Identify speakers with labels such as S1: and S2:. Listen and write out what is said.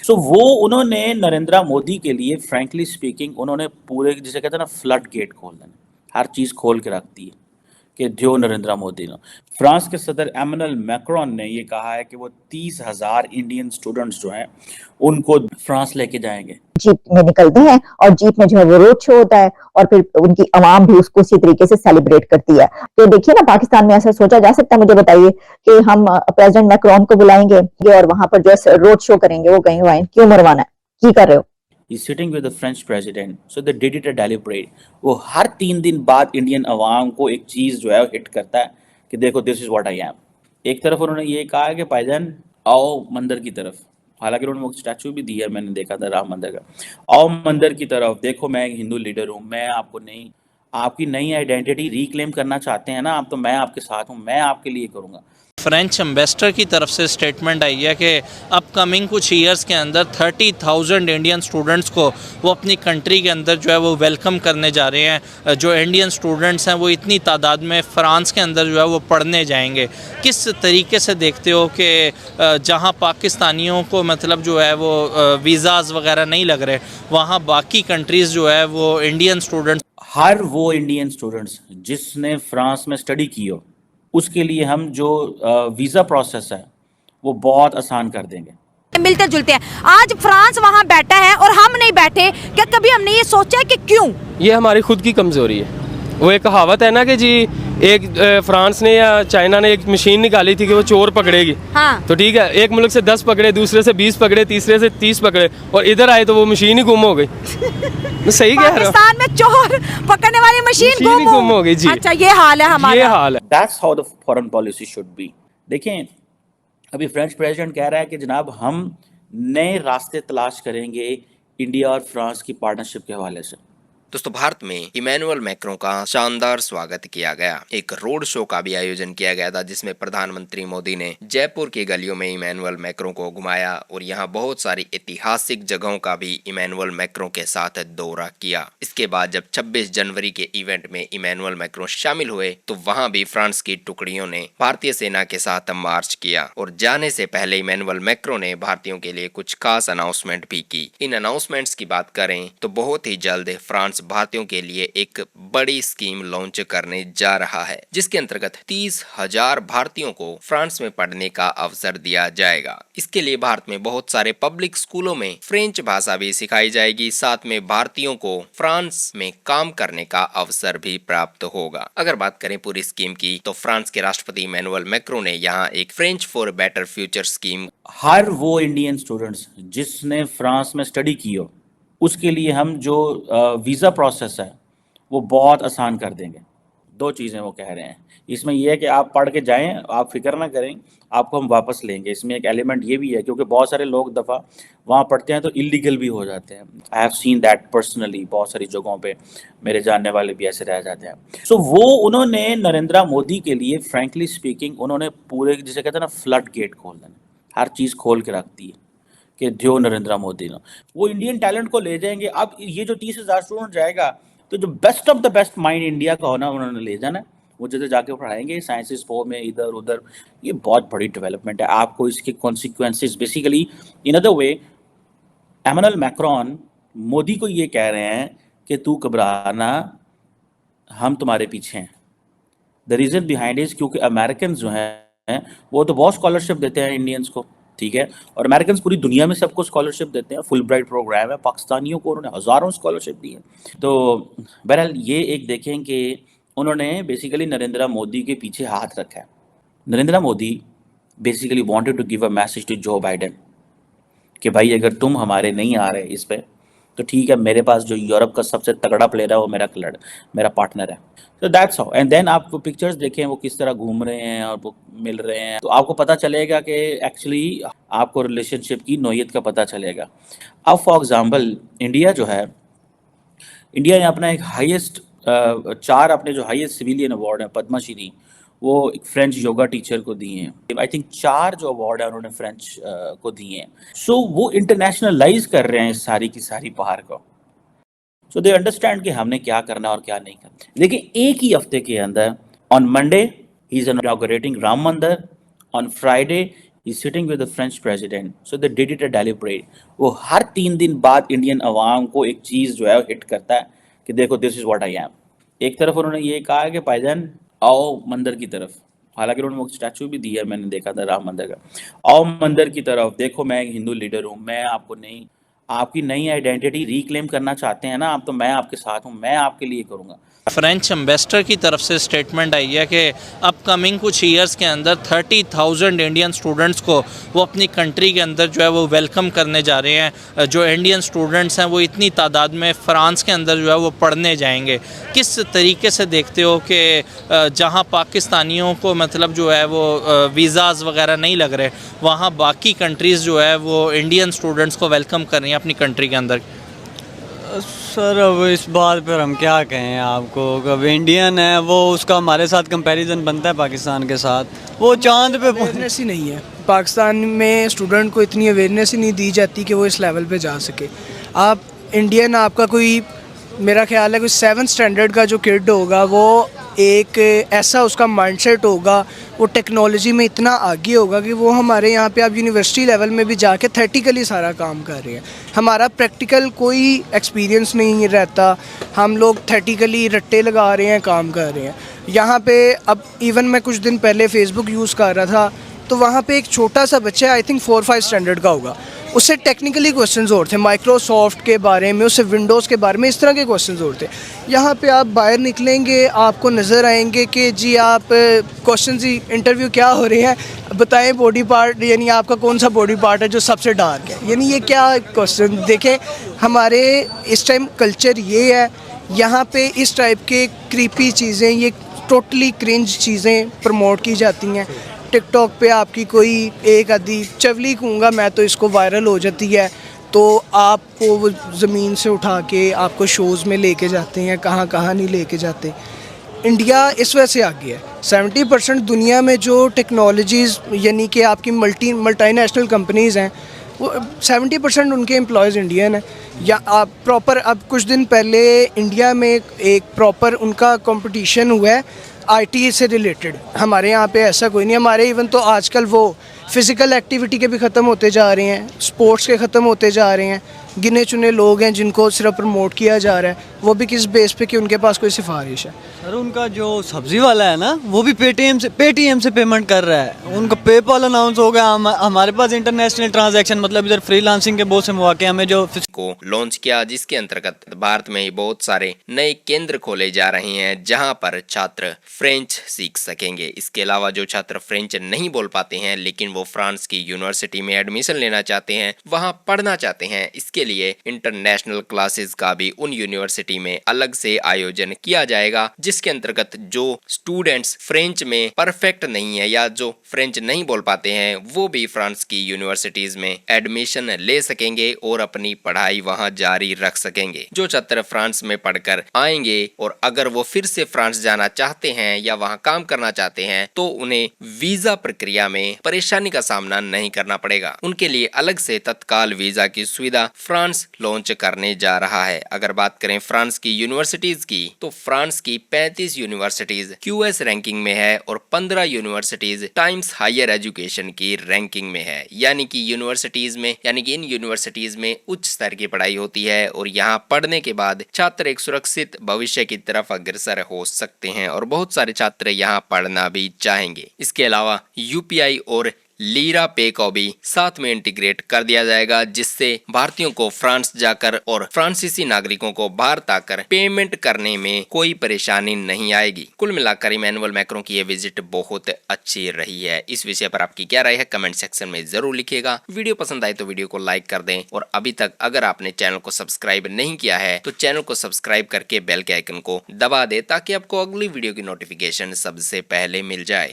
S1: सो वो उन्होंने नरेंद्र मोदी के लिए फ्रैंकली स्पीकिंग उन्होंने पूरे जिसे कहते हैं ना फ्लड गेट खोल देना, हर चीज़ खोल के रख दी है कि जो नरेंद्र मोदी ने। फ्रांस के सदर एमैनुअल मैक्रोन ने ये कहा है कि वो 30,000 इंडियन स्टूडेंट्स जो हैं उनको फ्रांस लेके जाएंगे।
S2: जीप में निकलते हैं और जीप में जो है वो रोड शो होता है और फिर उनकी आवाम भी उसको उसी तरीके से सेलिब्रेट करती है। तो देखिए ना, पाकिस्तान में ऐसा सोचा जा सकता है, मुझे बताइए कि हम प्रेसिडेंट मैक्रोन को बुलाएंगे और वहां पर जो है रोड शो करेंगे, वो कहीं आए क्यों मरवाना है, की कर रहे हो?
S1: He's sitting with the French president, so they did it a deliberate. वो हर 3 दिन बाद इंडियन अवाम को एक चीज़ जो है हिट करता है कि देखो this is what I am. एक तरफ उन्होंने ये कहा है कि भाईजान आओ मंदिर की तरफ, हालांकि उन्होंने वो स्टैचू भी दिया है, मैंने देखा था राम मंदिर का। आओ मंदिर की तरफ, देखो मैं एक हिंदू लीडर हूँ, मैं आपको नहीं, आपकी नई आइडेंटिटी रिक्लेम करना चाहते हैं ना आप, तो मैं आपके साथ हूँ, मैं आपके लिए करूँगा।
S3: फ्रेंच एम्बेसडर की तरफ से स्टेटमेंट आई है कि अपकमिंग कुछ ईयर्स के अंदर 30,000 इंडियन स्टूडेंट्स को वो अपनी कंट्री के अंदर जो है वो वेलकम करने जा रहे हैं। जो इंडियन स्टूडेंट्स हैं वो इतनी तादाद में फ़्रांस के अंदर जो है वो पढ़ने जाएंगे। किस तरीके से देखते हो कि जहां पाकिस्तानियों को मतलब जो है वो वीज़ाज़ वगैरह नहीं लग रहे, वहाँ बाकी कंट्रीज़ जो है वो इंडियन स्टूडेंट्स,
S1: हर वो इंडियन स्टूडेंट्स जिसने फ्रांस में स्टडी की हो, उसके लिए हम जो वीज़ा प्रोसेस है वो बहुत आसान कर देंगे।
S4: मिलते जुलते हैं। आज फ्रांस वहां बैठा है और हम नहीं बैठे, क्या कभी हमने ये सोचा है कि क्यों?
S5: ये हमारी खुद की कमज़ोरी है। वो एक कहावत है ना कि जी एक फ्रांस ने या चाइना ने एक मशीन निकाली थी कि वो चोर पकड़ेगी।
S4: हाँ।
S5: तो ठीक है, एक मुल्क से 10 पकड़े, दूसरे से 20 पकड़े, तीसरे से 30 पकड़े, और इधर आए तो वो मशीन ही गुम हो गई। मैं सही कह रहा हूँ?
S4: पाकिस्तान में चोर पकड़ने वाली मशीन गुम
S5: हो गई जी।
S4: अच्छा, ये हाल है हमारा।
S5: ये हाल है।
S1: That's how the foreign policy should be। देखें, अभी फ्रेंच प्रेसिडेंट कह रहा है कि जनाब हम नए रास्ते तलाश करेंगे इंडिया और फ्रांस की पार्टनरशिप के हवाले से।
S6: दोस्तों, भारत में इमैनुअल मैक्रों का शानदार स्वागत किया गया। एक रोड शो का भी आयोजन किया गया था जिसमें प्रधानमंत्री मोदी ने जयपुर की गलियों में इमैनुअल मैक्रों को घुमाया और यहाँ बहुत सारी ऐतिहासिक जगहों का भी इमैनुअल मैक्रों के साथ दौरा किया। इसके बाद जब 26 जनवरी के इवेंट में इमैनुअल मैक्रों शामिल हुए तो वहाँ भी फ्रांस की टुकड़ियों ने भारतीय सेना के साथ मार्च किया और जाने से पहले इमैनुअल मैक्रों ने भारतीयों के लिए कुछ खास अनाउंसमेंट भी की। इन अनाउंसमेंट्स की बात करें तो बहुत ही जल्द फ्रांस भारतीयों के लिए एक बड़ी स्कीम लॉन्च करने जा रहा है जिसके अंतर्गत 30,000 भारतीयों को फ्रांस में पढ़ने का अवसर दिया जाएगा। इसके लिए भारत में बहुत सारे पब्लिक स्कूलों में फ्रेंच भाषा भी सिखाई जाएगी, साथ में भारतीयों को फ्रांस में काम करने का अवसर भी प्राप्त होगा। अगर बात करें पूरी स्कीम की तो फ्रांस के राष्ट्रपति इमैनुअल मैक्रों ने यहाँ एक French for better future scheme,
S1: हर वो इंडियन स्टूडेंट्स जिसने फ्रांस में स्टडी की हो, उसके लिए हम जो वीज़ा प्रोसेस है वो बहुत आसान कर देंगे। 2 चीज़ें वो कह रहे हैं इसमें, यह है कि आप पढ़ के जाएं, आप फिक्र ना करें, आपको हम वापस लेंगे। इसमें एक एलिमेंट ये भी है क्योंकि बहुत सारे लोग दफ़ा वहाँ पढ़ते हैं तो इलीगल भी हो जाते हैं। I have seen that personally, बहुत सारी जगहों पे मेरे जानने वाले भी ऐसे रह जाते हैं। सो वो उन्होंने नरेंद्र मोदी के लिए फ्रैंकली स्पीकिंग उन्होंने पूरे जिसे कहते हैं ना फ्लड गेट खोल देना, हर चीज़ खोल के रख दी है कि जो नरेंद्र मोदी ने, वो इंडियन टैलेंट को ले जाएंगे। अब ये जो 30,000 स्टूडेंट जाएगा तो जो best of the best mind India का होना उन्होंने ले जाना है, वो जैसे जाके पढ़ाएंगे साइंसेस फो में इधर उधर। ये बहुत बड़ी डेवलपमेंट है। आपको इसके consequences basically in other way, Emmanuel Macron Modi को ये कह रहे हैं कि तू घबराना, हम तुम्हारे पीछे हैं। द रीज़न बिहाइंड इज क्योंकि अमेरिकन जो हैं वो तो बहुत स्कॉलरशिप देते हैं इंडियंस को, ठीक है, और अमेरिकन पूरी दुनिया में सबको स्कॉलरशिप देते हैं, फुल ब्राइट प्रोग्राम है, पाकिस्तानियों को उन्होंने हज़ारों स्कॉलरशिप दी है। तो बहरहाल ये एक देखें कि उन्होंने बेसिकली नरेंद्र मोदी के पीछे हाथ रखा है। Narendra Modi basically wanted to give a message to Joe Biden कि भाई अगर तुम हमारे नहीं आ रहे इस पे तो ठीक है, मेरे पास जो यूरोप का सबसे तगड़ा प्लेयर है वो मेरा पार्टनर है। तो दैट्स हाउ। एंड देन आप पिक्चर्स देखें वो किस तरह घूम रहे हैं और वो मिल रहे हैं, तो आपको पता चलेगा कि एक्चुअली आपको रिलेशनशिप की नोयत का पता चलेगा। अब फॉर एग्जांपल इंडिया जो है, इंडिया ने अपना एक हाईएस्ट 4 अपने जो हाईएस्ट सिविलियन अवार्ड है पद्मश्री, वो एक फ्रेंच योगा टीचर को दिए हैं। आई थिंक 4 जो अवार्ड है उन्होंने फ्रेंच को दिए हैं। सो वो इंटरनेशनलाइज कर रहे हैं इस सारी की सारी बाहर को। सो दे अंडरस्टैंड कि हमने क्या करना और क्या नहीं करना। लेकिन एक ही हफ्ते के अंदर on Monday he is inaugurating Ram Mandir, on Friday he sitting with the French president, so they did it a deliberate. वो हर 3 दिन बाद इंडियन अवाम को एक चीज़ जो है हिट करता है कि देखो this is what I am. एक तरफ उन्होंने ये कहा है कि भाईजान आओ मंदिर की तरफ, हालांकि उन्होंने वो स्टैचू भी दिया है, मैंने देखा था राम मंदिर का। आओ मंदिर की तरफ, देखो मैं एक हिंदू लीडर हूँ, मैं आपको नहीं, आपकी नई आइडेंटिटी रिक्लेम करना चाहते हैं ना आप, तो मैं आपके साथ हूँ, मैं आपके लिए करूँगा।
S3: फ्रेंच एम्बेसडर की तरफ से स्टेटमेंट आई है कि अपकमिंग कुछ ईयर्स के अंदर 30,000 इंडियन स्टूडेंट्स को वो अपनी कंट्री के अंदर जो है वो वेलकम करने जा रहे हैं। जो इंडियन स्टूडेंट्स हैं वो इतनी तादाद में फ़्रांस के अंदर जो है वो पढ़ने जाएंगे। किस तरीके से देखते हो कि जहां पाकिस्तानियों को मतलब जो है वो वीज़ाज़ वगैरह नहीं लग रहे, वहां बाकी कंट्रीज़ जो है वो इंडियन स्टूडेंट्स को वेलकम कर रही हैं अपनी कंट्री के अंदर?
S7: सर अब इस बात पर हम क्या कहें आपको, अब इंडियन है वो, उसका हमारे साथ कंपैरिजन बनता है पाकिस्तान के साथ, वो चांद पे
S8: अवेयरनेस ही नहीं है पाकिस्तान में, स्टूडेंट को इतनी अवेयरनेस ही नहीं दी जाती कि वो इस लेवल पे जा सके। आप इंडियन, आपका कोई, मेरा ख्याल है कोई 7th स्टैंडर्ड का जो किड होगा वो एक ऐसा उसका माइंडसेट होगा, वो टेक्नोलॉजी में इतना आगे होगा कि वो हमारे यहाँ पे आप यूनिवर्सिटी लेवल में भी जाके थेटिकली सारा काम कर रहे हैं। हमारा प्रैक्टिकल कोई एक्सपीरियंस नहीं रहता, हम लोग थेटिकली रट्टे लगा रहे हैं, काम कर रहे हैं यहाँ पे। अब इवन मैं कुछ दिन पहले फेसबुक यूज़ कर रहा था तो वहाँ पे एक छोटा सा बच्चा, आई थिंक 4-5 स्टैंडर्ड का होगा, उससे टेक्निकली क्वेश्चंस और थे, माइक्रोसॉफ्ट के बारे में, उससे विंडोज़ के बारे में, इस तरह के क्वेश्चंस और थे। यहाँ पे आप बाहर निकलेंगे आपको नज़र आएंगे कि जी आप क्वेश्चंस ही, इंटरव्यू क्या हो रहे हैं, बताएं बॉडी पार्ट, यानी आपका कौन सा बॉडी पार्ट है जो सबसे डार्क है, यानी ये क्या क्वेश्चन। देखें हमारे इस टाइम कल्चर ये है, यहाँ पे इस टाइप के क्रीपी चीज़ें, ये टोटली क्रिंज चीज़ें प्रमोट की जाती हैं। टिकटॉक पे आपकी कोई एक आधी चवली कहूँगा मैं तो, इसको वायरल हो जाती है तो आपको वो ज़मीन से उठा के आपको शोज़ में लेके जाते हैं, कहाँ कहाँ नहीं लेके जाते। इंडिया इस वजह से आगे है। 70% दुनिया में जो टेक्नोलॉजीज़, यानी कि आपकी मल्टीनेशनल कंपनीज़ हैं, वो 70% उनके एम्प्लॉयज़ इंडियन हैं। या आप प्रॉपर, अब कुछ दिन पहले इंडिया में एक प्रॉपर उनका कंपटीशन हुआ है आईटी से रिलेटेड। हमारे यहाँ पे ऐसा कोई नहीं, हमारे इवन तो आजकल वो फिज़िकल एक्टिविटी के भी ख़त्म होते जा रहे हैं, स्पोर्ट्स के ख़त्म होते जा रहे हैं। गिने चुने लोग हैं जिनको सिर्फ प्रमोट किया जा रहा है, वो भी किस बेस पे कि उनके पास कोई सिफारिश है।
S7: सर उनका जो सब्जी वाला है ना, वो भी पेटीएम से पेमेंट कर रहा है, उनका पेपॉल अनाउंस हो गया। हमारे पास इंटरनेशनल ट्रांजैक्शन, मतलब इधर फ्रीलांसिंग के बहुत से मौके हमें जो
S6: को लॉन्च किया, जिसके अंतर्गत भारत में ही बहुत सारे नए केंद्र खोले जा रहे हैं जहां पर छात्र फ्रेंच सीख सकेंगे। इसके अलावा जो छात्र फ्रेंच नहीं बोल पाते हैं लेकिन वो फ्रांस की यूनिवर्सिटी में एडमिशन लेना चाहते हैं, वहां पढ़ना चाहते हैं, इसके लिए इंटरनेशनल क्लासेस का भी उन यूनिवर्सिटी में अलग से आयोजन किया जाएगा, जिसके अंतर्गत जो स्टूडेंट्स फ्रेंच में परफेक्ट नहीं है या जो फ्रेंच नहीं बोल पाते हैं वो भी फ्रांस की यूनिवर्सिटीज में एडमिशन ले सकेंगे और अपनी पढ़ाई वहां जारी रख सकेंगे। जो छात्र फ्रांस में पढ़कर आएंगे और अगर वो फिर से फ्रांस जाना चाहते हैं या वहां काम करना चाहते हैं तो उन्हें वीजा प्रक्रिया में परेशानी का सामना नहीं करना पड़ेगा। उनके लिए अलग से तत्काल वीजा की सुविधा फ्रांस लॉन्च करने जा रहा है। अगर बात करें फ्रांस की यूनिवर्सिटीज की तो फ्रांस की 35 यूनिवर्सिटीज QS रैंकिंग में है और 15 यूनिवर्सिटीज टाइम्स हायर एजुकेशन की रैंकिंग में है। यानी कि इन यूनिवर्सिटीज में उच्च स्तर की पढ़ाई होती है और यहाँ पढ़ने के बाद छात्र एक सुरक्षित भविष्य की तरफ अग्रसर हो सकते हैं और बहुत सारे छात्र यहाँ पढ़ना भी चाहेंगे। इसके अलावा UPI और लीरा पे को भी साथ में इंटीग्रेट कर दिया जाएगा, जिससे भारतीयों को फ्रांस जाकर और फ्रांसीसी नागरिकों को भारत आकर पेमेंट करने में कोई परेशानी नहीं आएगी। कुल मिलाकर इमैनुअल मैक्रों की ये विजिट बहुत अच्छी रही है। इस विषय पर आपकी क्या राय है कमेंट सेक्शन में जरूर लिखिएगा। वीडियो पसंद आए तो वीडियो को लाइक कर दें और अभी तक अगर आपने चैनल को सब्सक्राइब नहीं किया है तो चैनल को सब्सक्राइब करके बेल के आइकन को दबा दे ताकि आपको अगली वीडियो की नोटिफिकेशन सबसे पहले मिल जाए।